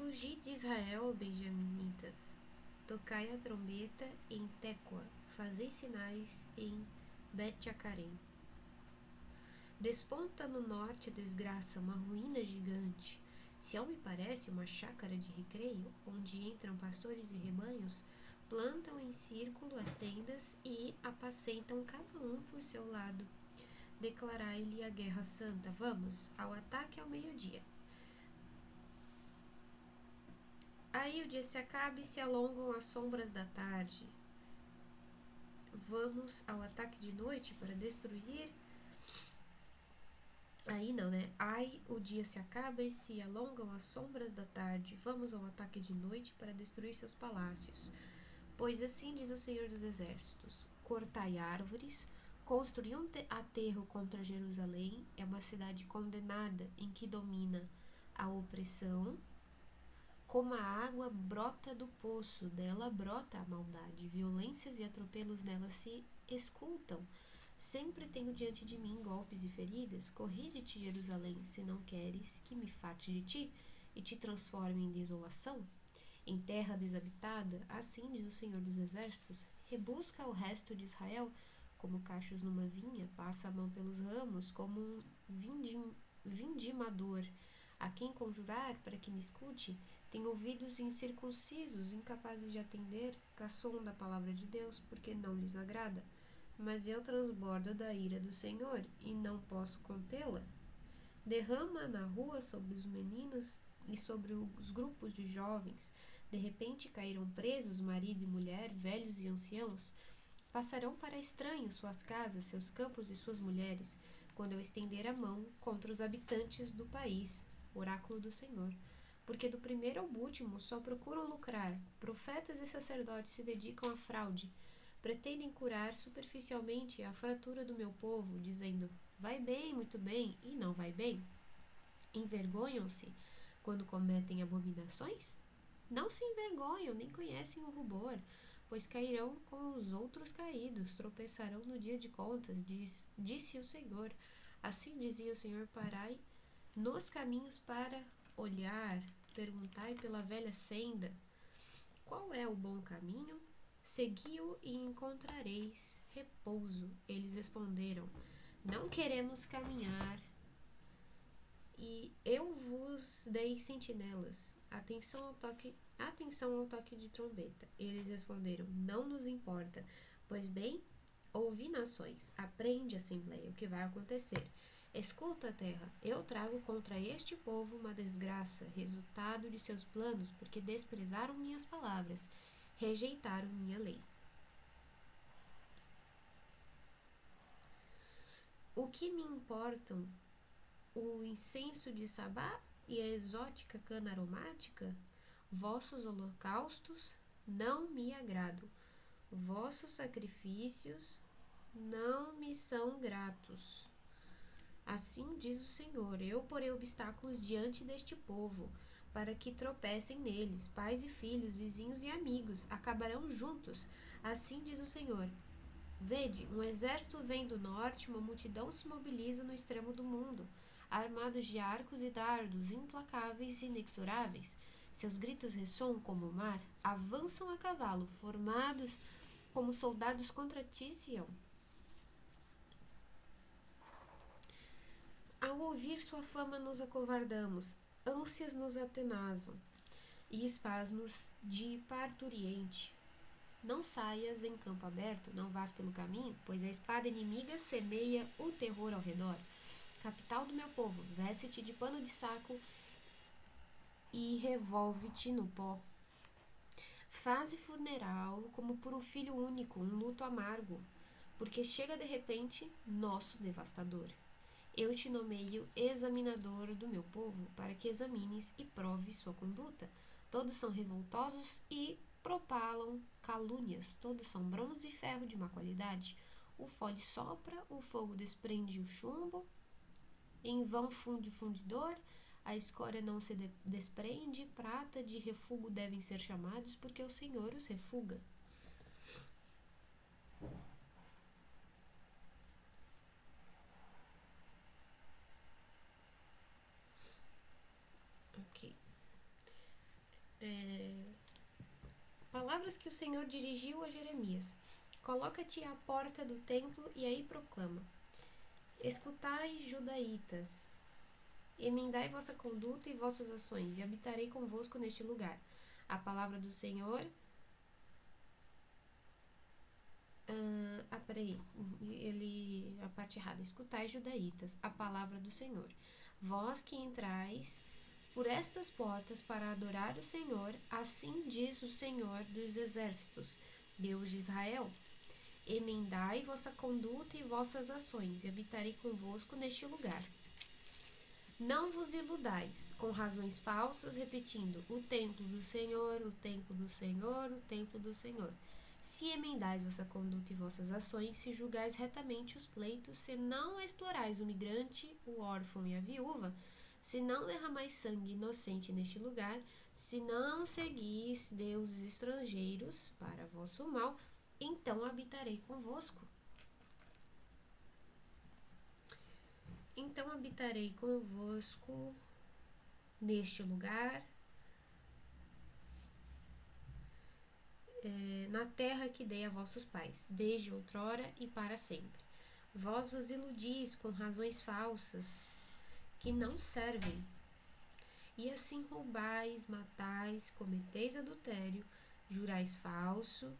Rugi de Israel, benjaminitas, tocai a trombeta em Tecoa, fazei sinais em Bet-Jacarém. Desponta no norte a desgraça, uma ruína gigante. Sião me parece uma chácara de recreio, onde entram pastores e rebanhos, plantam em círculo as tendas e apacentam cada um por seu lado. Declarai-lhe a guerra santa. Vamos, ao ataque ao meio-dia. Aí o dia se acaba e se alongam as sombras da tarde. Vamos ao ataque de noite para destruir. Aí não, né? Ai, o dia se acaba e se alongam as sombras da tarde. Vamos ao ataque de noite para destruir seus palácios. Pois assim diz o Senhor dos Exércitos: cortai árvores, construí um aterro contra Jerusalém. É uma cidade condenada em que domina a opressão. Como a água brota do poço, dela brota a maldade. Violências e atropelos nela se escutam. Sempre tenho diante de mim golpes e feridas. Corrige-te, Jerusalém, se não queres que me farte de ti e te transforme em desolação. Em terra desabitada, assim diz o Senhor dos Exércitos, rebusca o resto de Israel, como cachos numa vinha, passa a mão pelos ramos, como um vindimador. A quem conjurar para que me escute, tem ouvidos incircuncisos, incapazes de atender, caçam da palavra de Deus, porque não lhes agrada. Mas eu transbordo da ira do Senhor, e não posso contê-la. Derrama na rua sobre os meninos e sobre os grupos de jovens. De repente cairão presos marido e mulher, velhos e anciãos. Passarão para estranhos suas casas, seus campos e suas mulheres, quando eu estender a mão contra os habitantes do país. Oráculo do Senhor. Porque do primeiro ao último só procuram lucrar. Profetas e sacerdotes se dedicam à fraude. Pretendem curar superficialmente a fratura do meu povo, dizendo: vai bem, muito bem, e não vai bem. Envergonham-se quando cometem abominações? Não se envergonham, nem conhecem o rubor, pois cairão com os outros caídos, tropeçarão no dia de contas, disse o Senhor. Assim dizia o Senhor: parai nos caminhos para olhar, perguntai pela velha senda, qual é o bom caminho? Segui-o e encontrareis repouso. Eles responderam: não queremos caminhar, e eu vos dei sentinelas. Atenção ao toque de trombeta. Eles responderam: não nos importa. Pois bem, ouvi, nações, aprende, assembleia, o que vai acontecer. Escuta, terra, eu trago contra este povo uma desgraça, resultado de seus planos, porque desprezaram minhas palavras, rejeitaram minha lei. O que me importam o incenso de Sabá e a exótica cana aromática? Vossos holocaustos não me agradam, vossos sacrifícios não me são gratos. Assim diz o Senhor: eu porei obstáculos diante deste povo, para que tropecem neles. Pais e filhos, vizinhos e amigos acabarão juntos. Assim diz o Senhor: vede, um exército vem do norte, uma multidão se mobiliza no extremo do mundo, armados de arcos e dardos, implacáveis e inexoráveis. Seus gritos ressoam como o mar, avançam a cavalo, formados como soldados contra ti, Sião. Ao ouvir sua fama nos acovardamos, ânsias nos atenazam, e espasmos de parturiente. Não saias em campo aberto, não vás pelo caminho, pois a espada inimiga semeia o terror ao redor. Capital do meu povo, veste-te de pano de saco e revolve-te no pó. Faze funeral como por um filho único, um luto amargo, porque chega de repente nosso devastador. Eu te nomeio examinador do meu povo, para que examines e proves sua conduta. Todos são revoltosos e propalam calúnias, todos são bronze e ferro de má qualidade. O fole sopra, o fogo desprende o chumbo, em vão funde o fundidor, a escória não se desprende, prata de refúgio devem ser chamados, porque o Senhor os refuga. Ok. palavras que o Senhor dirigiu a Jeremias: coloca-te à porta do templo e aí proclama: escutai, judaítas, emendai vossa conduta e vossas ações, e habitarei convosco neste lugar. A palavra do Senhor. Peraí. A parte errada. Escutai, judaítas, a palavra do Senhor. Vós que entrais por estas portas para adorar o Senhor, assim diz o Senhor dos exércitos, Deus de Israel: emendai vossa conduta e vossas ações, e habitarei convosco neste lugar. Não vos iludais com razões falsas, repetindo: o templo do Senhor, o templo do Senhor, o templo do Senhor. Se emendais vossa conduta e vossas ações, se julgais retamente os pleitos, se não explorais o migrante, o órfão e a viúva, se não derramais sangue inocente neste lugar, se não seguis deuses estrangeiros para vosso mal, então habitarei convosco. Então habitarei convosco neste lugar, na terra que dei a vossos pais, desde outrora e para sempre. Vós vos iludis com razões falsas, que não servem, e assim roubais, matais, cometeis adultério, jurais falso,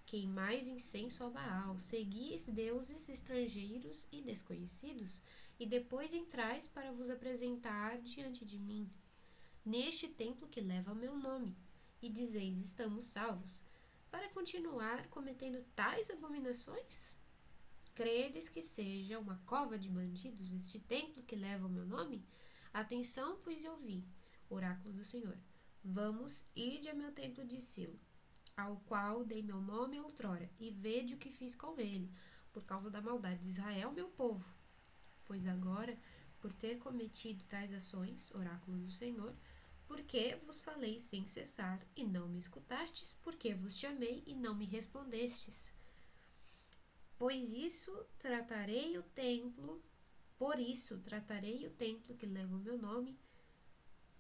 queimais incenso a Baal, seguis deuses estrangeiros e desconhecidos, e depois entrais para vos apresentar diante de mim, neste templo que leva o meu nome, e dizeis: estamos salvos, para continuar cometendo tais abominações? Credes que seja uma cova de bandidos este templo que leva o meu nome? Atenção, pois eu ouvi, oráculo do Senhor. Vamos, ide a meu templo de Silo, ao qual dei meu nome outrora, e vede o que fiz com ele, por causa da maldade de Israel, meu povo. Pois agora, por ter cometido tais ações, oráculo do Senhor, porque vos falei sem cessar, e não me escutastes, porque vos chamei e não me respondestes. Pois isso tratarei o templo, por isso tratarei o templo que leva o meu nome,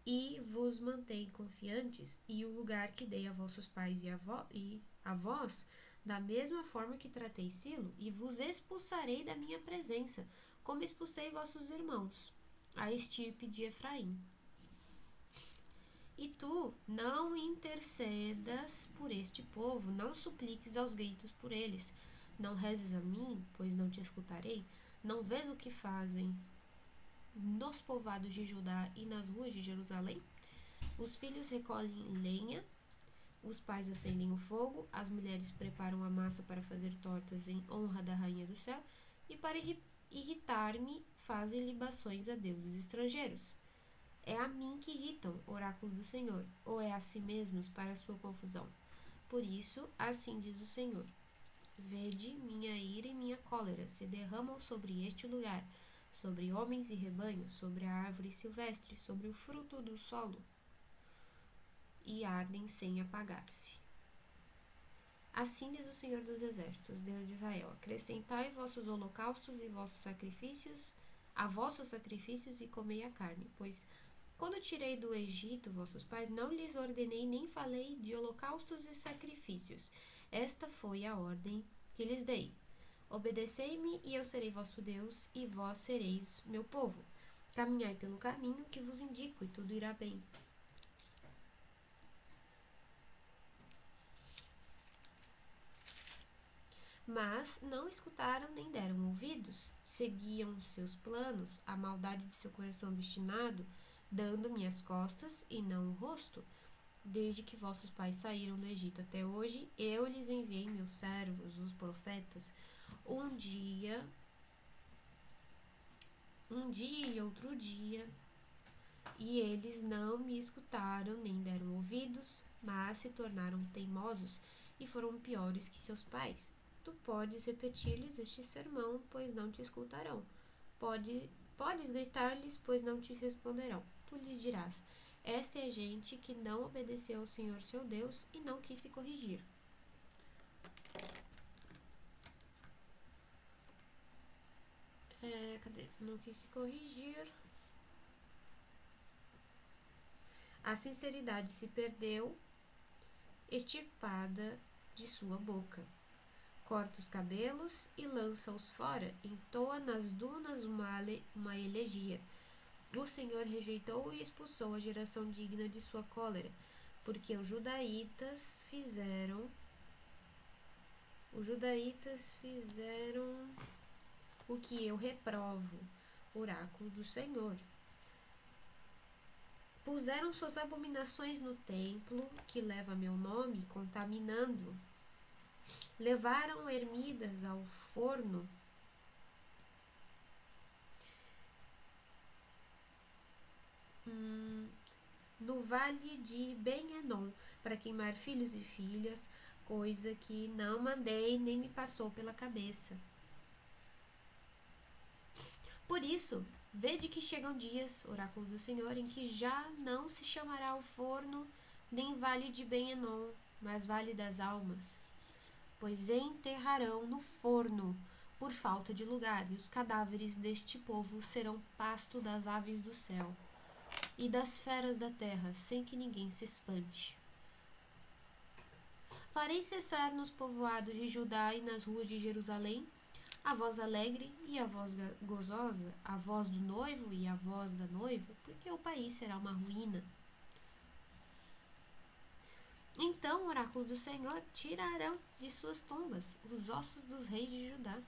e vos mantém confiantes, e o lugar que dei a vossos pais e a vós, da mesma forma que tratei Silo, e vos expulsarei da minha presença, como expulsei vossos irmãos, a estirpe de Efraim. E tu não intercedas por este povo, não supliques aos gritos por eles, não rezes a mim, pois não te escutarei, não vês o que fazem nos povoados de Judá e nas ruas de Jerusalém? Os filhos recolhem lenha, os pais acendem o fogo, as mulheres preparam a massa para fazer tortas em honra da rainha do céu, e para irritar-me fazem libações a deuses estrangeiros. É a mim que irritam, oráculo do Senhor, ou é a si mesmos para a sua confusão? Por isso, assim diz o Senhor: vede, minha ira e minha cólera se derramam sobre este lugar, sobre homens e rebanhos, sobre a árvore silvestre, sobre o fruto do solo, e ardem sem apagar-se. Assim diz o Senhor dos Exércitos, Deus de Israel: acrescentai vossos holocaustos e vossos sacrifícios, a vossos sacrifícios, e comei a carne, pois quando tirei do Egito vossos pais, não lhes ordenei nem falei de holocaustos e sacrifícios. Esta foi a ordem que lhes dei: obedecei-me, e eu serei vosso Deus, e vós sereis meu povo. Caminhai pelo caminho que vos indico, e tudo irá bem. Mas não escutaram nem deram ouvidos, seguiam seus planos, a maldade de seu coração obstinado, dando-me as costas e não o rosto. Desde que vossos pais saíram do Egito até hoje, eu lhes enviei meus servos, os profetas, um dia e outro dia, e eles não me escutaram nem deram ouvidos, mas se tornaram teimosos e foram piores que seus pais. Tu podes repetir-lhes este sermão, pois não te escutarão. Podes gritar-lhes, pois não te responderão. Tu lhes dirás: esta é gente que não obedeceu ao Senhor seu Deus e não quis se corrigir. Não quis se corrigir. A sinceridade se perdeu extirpada de sua boca. Corta os cabelos e lança-os fora, entoa nas dunas uma elegia. O Senhor rejeitou e expulsou a geração digna de sua cólera, porque os judaítas fizeram o que eu reprovo, oráculo do Senhor. Puseram suas abominações no templo, que leva meu nome, contaminando. Levaram ermidas ao forno. No vale de Ben-Enom, para queimar filhos e filhas, coisa que não mandei nem me passou pela cabeça. Por isso, vede que chegam dias, oráculo do Senhor, em que já não se chamará o forno, nem vale de Ben-Enom, mas vale das almas. Pois enterrarão no forno, por falta de lugar, e os cadáveres deste povo serão pasto das aves do céu e das feras da terra, sem que ninguém se espante. Farei cessar nos povoados de Judá e nas ruas de Jerusalém a voz alegre e a voz gozosa, a voz do noivo e a voz da noiva, porque o país será uma ruína. Então, oráculo do Senhor, tirarão de suas tumbas os ossos dos reis de Judá,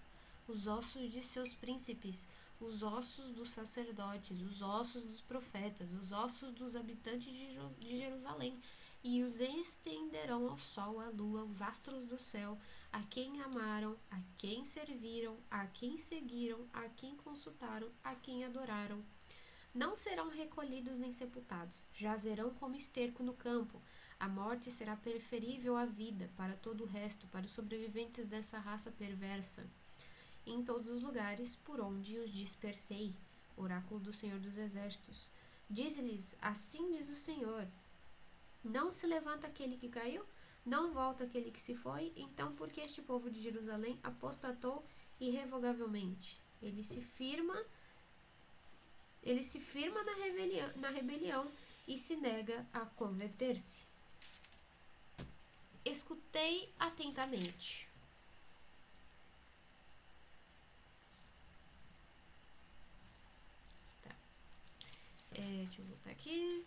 os ossos de seus príncipes, os ossos dos sacerdotes, os ossos dos profetas, os ossos dos habitantes de Jerusalém, e os estenderão ao sol, à lua, aos astros do céu, a quem amaram, a quem serviram, a quem seguiram, a quem consultaram, a quem adoraram. Não serão recolhidos nem sepultados, jazerão como esterco no campo. A morte será preferível à vida para todo o resto, para os sobreviventes dessa raça perversa. Em todos os lugares por onde os dispersei, oráculo do Senhor dos Exércitos. Diz-lhes, assim diz o Senhor, não se levanta aquele que caiu, não volta aquele que se foi, então por que este povo de Jerusalém apostatou irrevogavelmente? Ele se firma na rebelião e se nega a converter-se. Escutei atentamente. Tá. Deixa eu voltar aqui.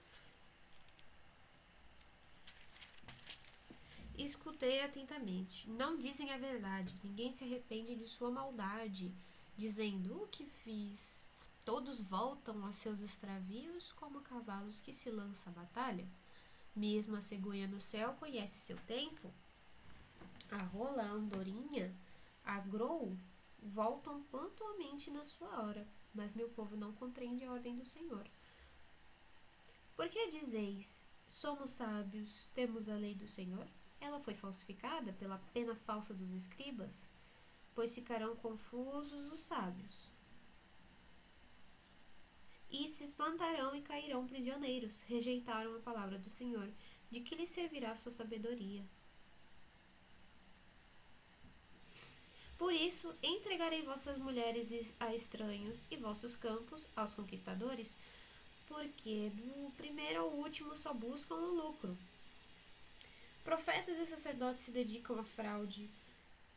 Escutei atentamente. Não dizem a verdade. Ninguém se arrepende de sua maldade, dizendo: o que fiz? Todos voltam a seus extravios como cavalos que se lançam à batalha. Mesmo a cegonha no céu conhece seu tempo. A rola, a andorinha, a grou voltam pontualmente na sua hora, mas meu povo não compreende a ordem do Senhor. Por que dizeis, somos sábios, temos a lei do Senhor? Ela foi falsificada pela pena falsa dos escribas, pois ficarão confusos os sábios. E se espantarão e cairão prisioneiros, rejeitaram a palavra do Senhor, de que lhes servirá sua sabedoria? Por isso, entregarei vossas mulheres a estranhos e vossos campos aos conquistadores, porque do primeiro ao último só buscam o lucro. Profetas e sacerdotes se dedicam à fraude,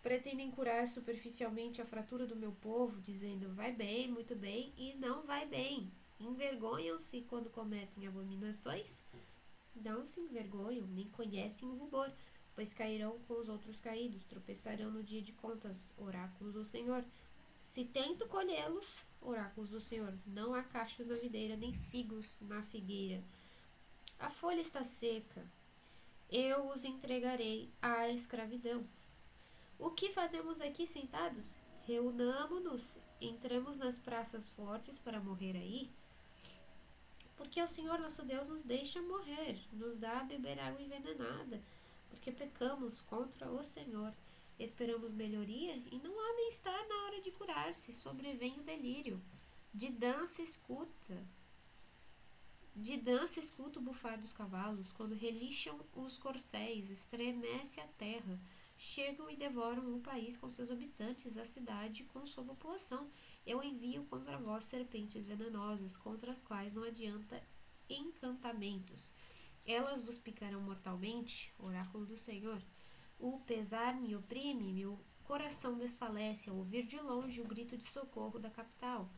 pretendem curar superficialmente a fratura do meu povo, dizendo vai bem, muito bem, e não vai bem. Envergonham-se quando cometem abominações? Não se envergonham, nem conhecem o rubor, pois cairão com os outros caídos, tropeçarão no dia de contas, oráculos do Senhor. Se tento colhê-los, oráculos do Senhor, não há cachos na videira, nem figos na figueira. A folha está seca, eu os entregarei à escravidão. O que fazemos aqui sentados? Reunamo-nos, entramos nas praças fortes para morrer aí, porque o Senhor nosso Deus nos deixa morrer, nos dá a beber água envenenada, porque pecamos contra o Senhor. Esperamos melhoria e não há bem-estar na hora de curar-se, sobrevém o delírio. De dança escuta o bufar dos cavalos, quando relixam os corcéis, estremece a terra. Chegam e devoram o país com seus habitantes, a cidade com sua população. Eu envio contra vós serpentes venenosas, contra as quais não adianta encantamentos. Elas vos picarão mortalmente, oráculo do Senhor. O pesar me oprime, meu coração desfalece ao ouvir de longe o grito de socorro da capital.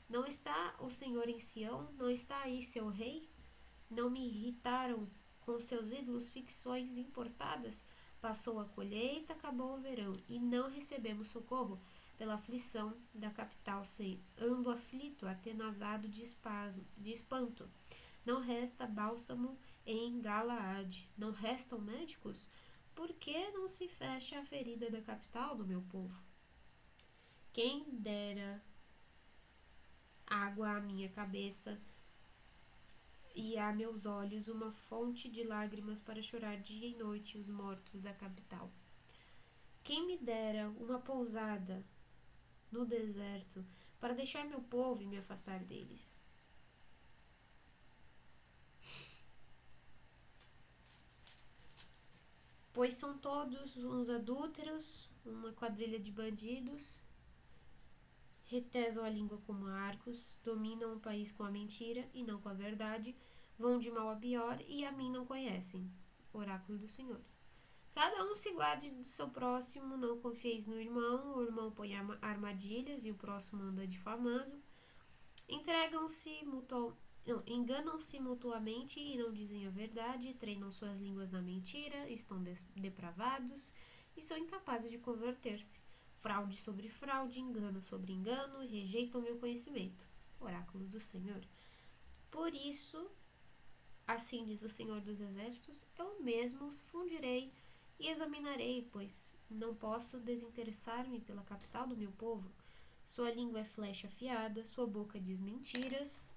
Não está o Senhor em Sião? Não está aí seu rei? Não me irritaram com seus ídolos ficções importadas? Passou a colheita, acabou o verão, e não recebemos socorro pela aflição da capital. Sei, ando aflito, atenazado de espanto. Não resta bálsamo em Galaade. Não restam médicos? Por que não se fecha a ferida da capital do meu povo? Quem dera água à minha cabeça e a meus olhos uma fonte de lágrimas para chorar dia e noite os mortos da capital. Quem me dera uma pousada no deserto para deixar meu povo e me afastar deles. Pois são todos uns adúlteros, uma quadrilha de bandidos, retesam a língua como arcos, dominam o país com a mentira e não com a verdade, vão de mal a pior e a mim não conhecem. Oráculo do Senhor. Cada um se guarde do seu próximo, não confieis no irmão, o irmão põe armadilhas e o próximo anda difamando. Enganam-se mutuamente e não dizem a verdade, treinam suas línguas na mentira, estão depravados e são incapazes de converter-se. Fraude sobre fraude, engano sobre engano, rejeitam meu conhecimento. Oráculo do Senhor. Por isso, assim diz o Senhor dos Exércitos, eu mesmo os fundirei e examinarei, pois não posso desinteressar-me pela capital do meu povo. Sua língua é flecha afiada, sua boca diz mentiras.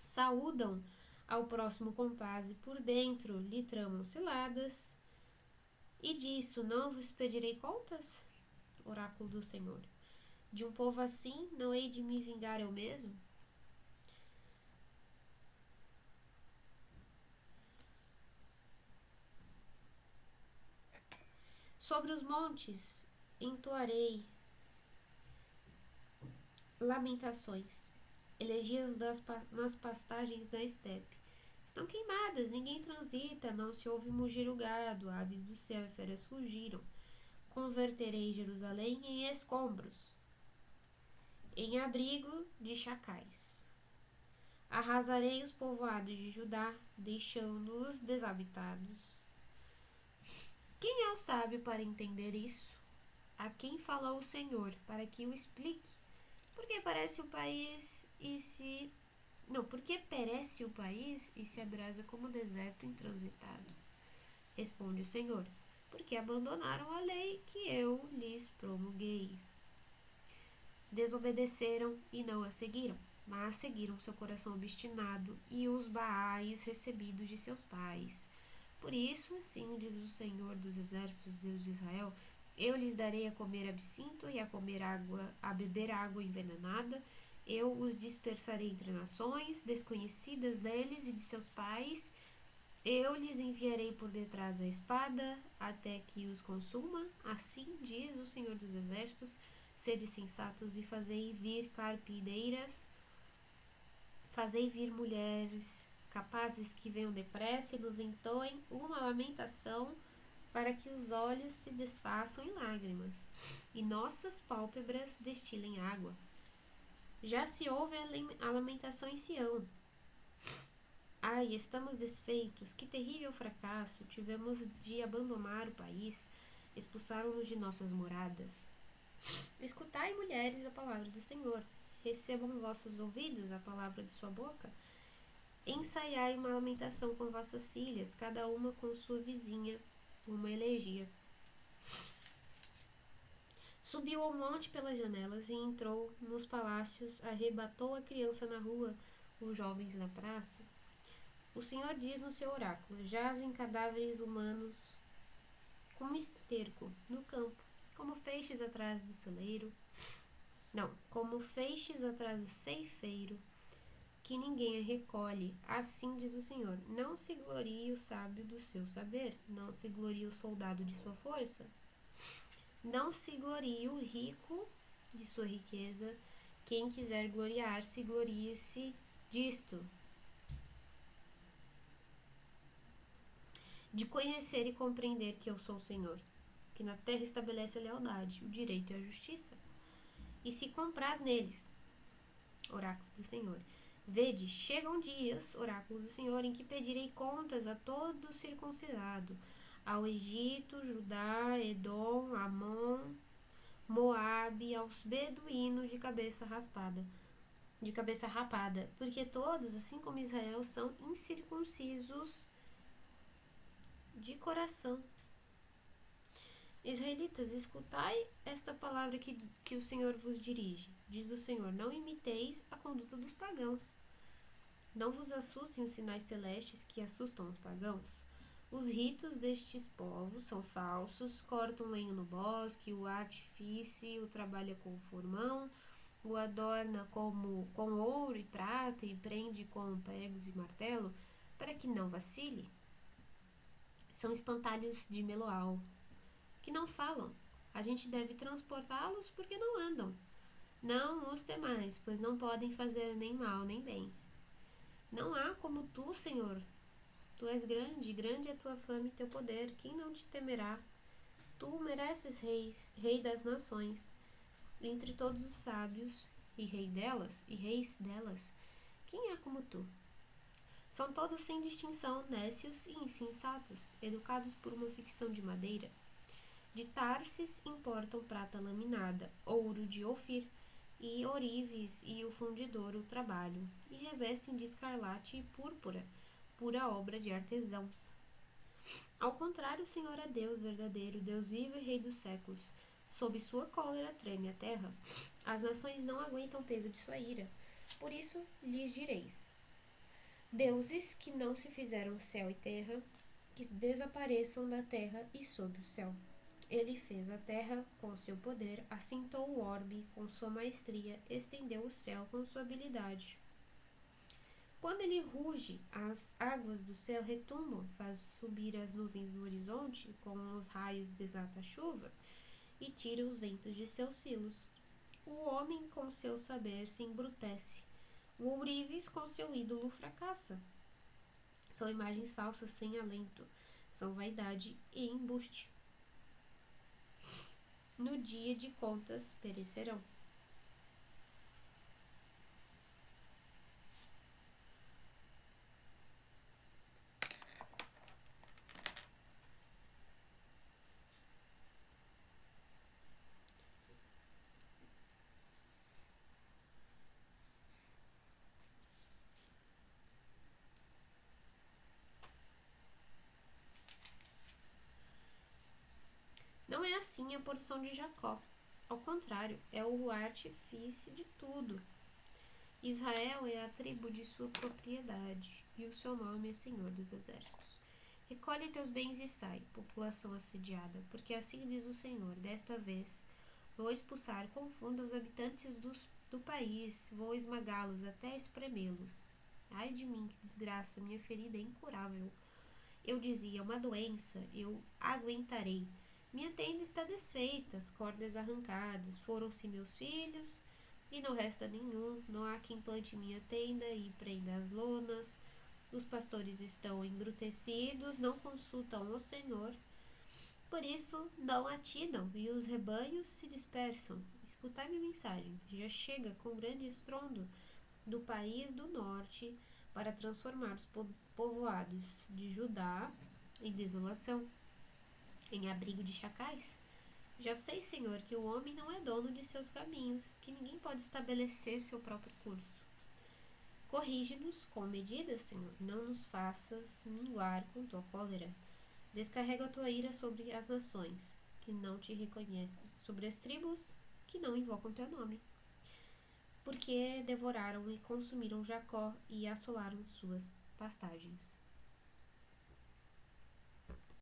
Saúdam ao próximo compás e por dentro lhe tramam ciladas. E disso não vos pedirei contas? Oráculo do Senhor. De um povo assim não hei de me vingar eu mesmo? Sobre os montes entoarei lamentações, elegias nas pastagens da estepe. Estão queimadas, ninguém transita, não se ouve mugir o gado, aves do céu e feras fugiram. Converterei Jerusalém em escombros, em abrigo de chacais. Arrasarei os povoados de Judá, deixando-os desabitados. Quem é o sábio para entender isso? A quem falou o Senhor, para que o explique? Porque parece o país e se... Não, porque perece o país e se abrasa como deserto intransitado? Responde o Senhor, porque abandonaram a lei que eu lhes promulguei. Desobedeceram e não a seguiram, mas seguiram seu coração obstinado e os baais recebidos de seus pais. Por isso, assim diz o Senhor dos Exércitos, Deus de Israel, eu lhes darei a comer absinto e a beber água envenenada. Eu os dispersarei entre nações, desconhecidas deles e de seus pais. Eu lhes enviarei por detrás a espada, até que os consuma. Assim diz o Senhor dos Exércitos, sede sensatos e fazei vir carpideiras, fazei vir mulheres capazes que venham depressa e nos entoem uma lamentação, para que os olhos se desfaçam em lágrimas e nossas pálpebras destilem água. Já se ouve a lamentação em Sião. Ai, estamos desfeitos, que terrível fracasso, tivemos de abandonar o país, expulsaram-nos de nossas moradas. Escutai, mulheres, a palavra do Senhor, recebam vossos ouvidos a palavra de sua boca. Ensaiai uma lamentação com vossas filhas, cada uma com sua vizinha, uma elegia. Subiu ao monte pelas janelas e entrou nos palácios, arrebatou a criança na rua, os jovens na praça. O Senhor diz no seu oráculo, jazem cadáveres humanos como esterco no campo, como feixes atrás do celeiro. Não, como feixes atrás do ceifeiro, que ninguém a recolhe. Assim diz o Senhor, não se glorie o sábio do seu saber, não se glorie o soldado de sua força, não se glorie o rico de sua riqueza. Quem quiser gloriar-se, glorie-se disto. de conhecer e compreender que eu sou o Senhor, que na terra estabelece a lealdade, o direito e a justiça. E se compraz neles, oráculo do Senhor. Vede, chegam dias, oráculo do Senhor, em que pedirei contas a todo circuncidado, ao Egito, Judá, Edom, Amon, Moabe, aos beduínos de cabeça rapada, porque todos, assim como Israel, são incircuncisos de coração. Israelitas, escutai esta palavra que o Senhor vos dirige. Diz o Senhor, não imiteis a conduta dos pagãos. Não vos assustem os sinais celestes que assustam os pagãos. Os ritos destes povos são falsos, cortam lenho no bosque, o artifício o trabalha com formão, o adorna com ouro e prata e prende com pregos e martelo, para que não vacile. São espantalhos de meloal, que não falam. A gente deve transportá-los porque não andam. Não os temais, pois não podem fazer nem mal nem bem. Não há como tu, Senhor. Tu és grande, grande é a tua fama e teu poder. Quem não te temerá? Tu mereces rei das nações. Entre todos os sábios e reis delas, quem é como tu? São todos sem distinção, nécios e insensatos, educados por uma ficção de madeira. De Tarsis importam prata laminada, ouro de Ofir, e orives e o fundidor o trabalho, e revestem de escarlate e púrpura, pura obra de artesãos. Ao contrário, o Senhor é Deus verdadeiro, Deus vivo e Rei dos séculos. Sob sua cólera treme a terra. As nações não aguentam o peso de sua ira. Por isso lhes direis: deuses que não se fizeram céu e terra, que desapareçam da terra e sob o céu. Ele fez a terra com seu poder, assentou o orbe com sua maestria, estendeu o céu com sua habilidade. Quando ele ruge, as águas do céu retumbam, faz subir as nuvens no horizonte, com os raios desata a chuva e tira os ventos de seus silos. O homem com seu saber se embrutece, o ourives com seu ídolo fracassa. São imagens falsas sem alento, são vaidade e embuste. No dia de contas perecerão. Não é assim a porção de Jacó. Ao contrário, é o artifício de tudo. Israel é a tribo de sua propriedade, e o seu nome é Senhor dos Exércitos. Recolhe teus bens e sai, população assediada, porque assim diz o Senhor, desta vez vou expulsar com fundo os habitantes do país, vou esmagá-los até espremê-los. Ai de mim, que desgraça, minha ferida é incurável. Eu dizia, uma doença, eu aguentarei. Minha tenda está desfeita, as cordas arrancadas, foram-se meus filhos, e não resta nenhum, não há quem plante minha tenda e prenda as lonas. Os pastores estão embrutecidos, não consultam o Senhor. Por isso não atidam, e os rebanhos se dispersam. Escutai minha mensagem, já chega com grande estrondo do país do norte, para transformar os povoados de Judá em desolação, em abrigo de chacais. Já sei, Senhor, que o homem não é dono de seus caminhos, que ninguém pode estabelecer seu próprio curso. Corrige-nos com medidas, Senhor, não nos faças minguar com tua cólera. Descarrega a tua ira sobre as nações, que não te reconhecem, sobre as tribos que não invocam teu nome. Porque devoraram e consumiram Jacó e assolaram suas pastagens.